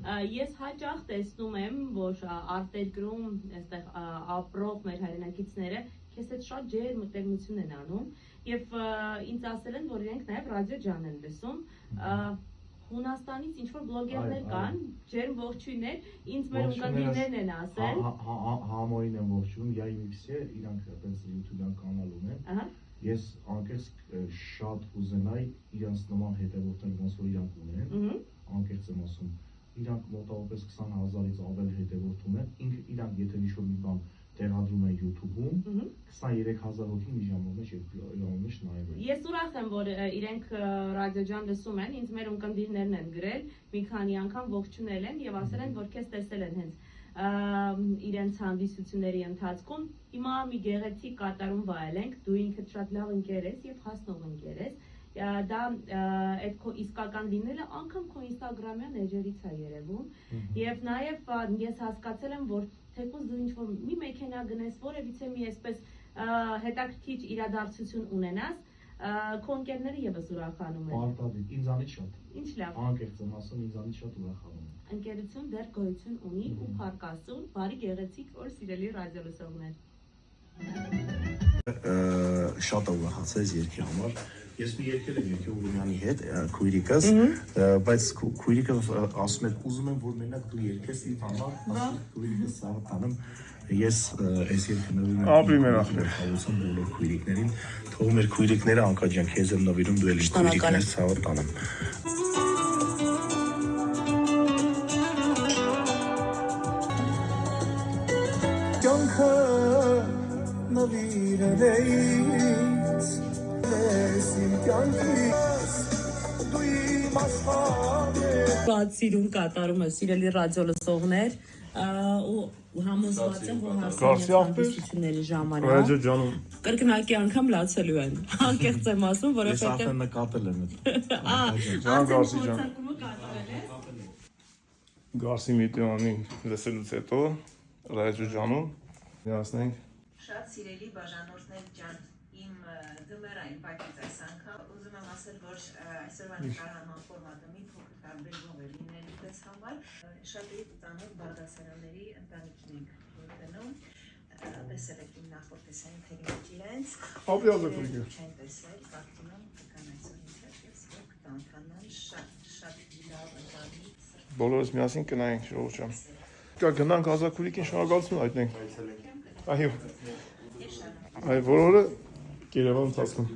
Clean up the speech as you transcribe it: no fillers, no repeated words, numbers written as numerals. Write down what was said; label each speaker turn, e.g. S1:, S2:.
S1: Ես հաճախ տեսնում եմ, որ արտերկրում այստեղ ապրող մեր հայրենակիցները քեզ հետ շատ ջեր մտերմություն են անում եւ ինձ ասել են, որ իրենք նաեւ ռադիո ջան են լսում։ Հունաստանից ինչ-որ բլոգերներ կան, ջերմ ողջույններ, ինձ մեր ունկնդիրներն են ասել։
S2: Համոյին եմ ողջունում, я им все, իրանք այդպես YouTube-յան կանալ ունեն։ Ես անկեղծ շատ կուզենայի իրանց նման հետևորդներ ոնց որ իրանք ունեն, անկեղծ եմ ասում, իրանք մոտավորապես 20,000-ից ավել հետևորդ ունեն, իրանք եթե ինչ-որ մի բան տեղադրում են YouTube-ում, 23,000 հոգի մի ժամով մեջ նայում են։
S1: Ես ուրախ եմ, որ իրենք ռադիո ջան լսում են, ինձ մեր ունկնդիրներն են գրել, մի քանի անգամ ողջունել են եւ ասել են, որ քեզ տեսել են հենց իրենց հանդիսությունների ընթացքում։ Հիմա մի գեղեցիկ կատարում վայելենք, դու ինքդ շատ լավ ընկեր ես եւ հասնող ընկեր ես։ Դա այդ քո իսկական լինելը անգամ քո ինստագրամյան էջերից է երևում եւ նաեւ ես հասկացել եմ, որ թեկուզ դու ինչ-որ մի մեքենա գնես, որևիցե մի այսպես հետաքրքիր իրադարձություն ունենաս, քո ընկերները եւս ուրախանում են։
S2: Պարտադիր, ինձանից շատ։
S1: Ինչ լավ։
S2: Անկեղծ եմ ասում, ինձանից շատ ուրախանում են։
S1: Ընկերություն դեռ գոյություն ունի ու փառք Աստծուն, բարի գեղեցիկ օր սիրելի ռադիո լսողներ։
S2: Շատ ուրախացած երկի համար։ Ես մի երկել եմ երկի Ուրումյանի հետ, քույրիկս, բայց քույրիկս ասում է, ուզում եմ, որ մենակ դու երկես ինձ համար, քույրիկս սաղ տանեմ, ես այս երկը նվիրում եմ խաղուսան բոլոր քույրիկներին, թող մեր քույրիկները անկաջան, քեզ եմ նվիրում, դու էլի քույրիկներ սաղ տանեմ։ Կյանքը նվիրել էից
S1: Շատ սիրուն կատարում է սիրելի ռադիո լսողներ ու համոզված եմ, որ հարսանյակների ժամանակ
S3: ռադիո ջանում
S1: կրկնակի անգամ լացելու են։ Անկեղծ եմ ասում,
S2: որովհետև ես արդեն նկատել եմ
S3: Ջան Գարսի ջան։ Գարսի միտյանին լսելուց հետո ռադիո ջանում միացնենք։
S4: Շատ սիրելի բաժանորդներ ջան, իմ դմերային պակից այս անգամ ուզում եմ ասել, որ այսօրվա նկարահանման ֆորմատը մի փոքր տարբերվում է լինելու դες համար, շատ ծանոթ բաղդասարանների ընտանիքին ենք գնում, տեսել եք իմ նախորդ տեսային թերիմիջ իրենց, չեն տեսել, կարծում եմ կան այսօր ինտերես, որ կտանկանան շատ լավ ընտանիք։
S3: Բոլորս միասին կնայենք ժողովուրդ ջան։ Գնանք ազաքուրիկին շնորհակալություն հայտնենք։ Այո։ Այ բոլորը Երևան ծածկում։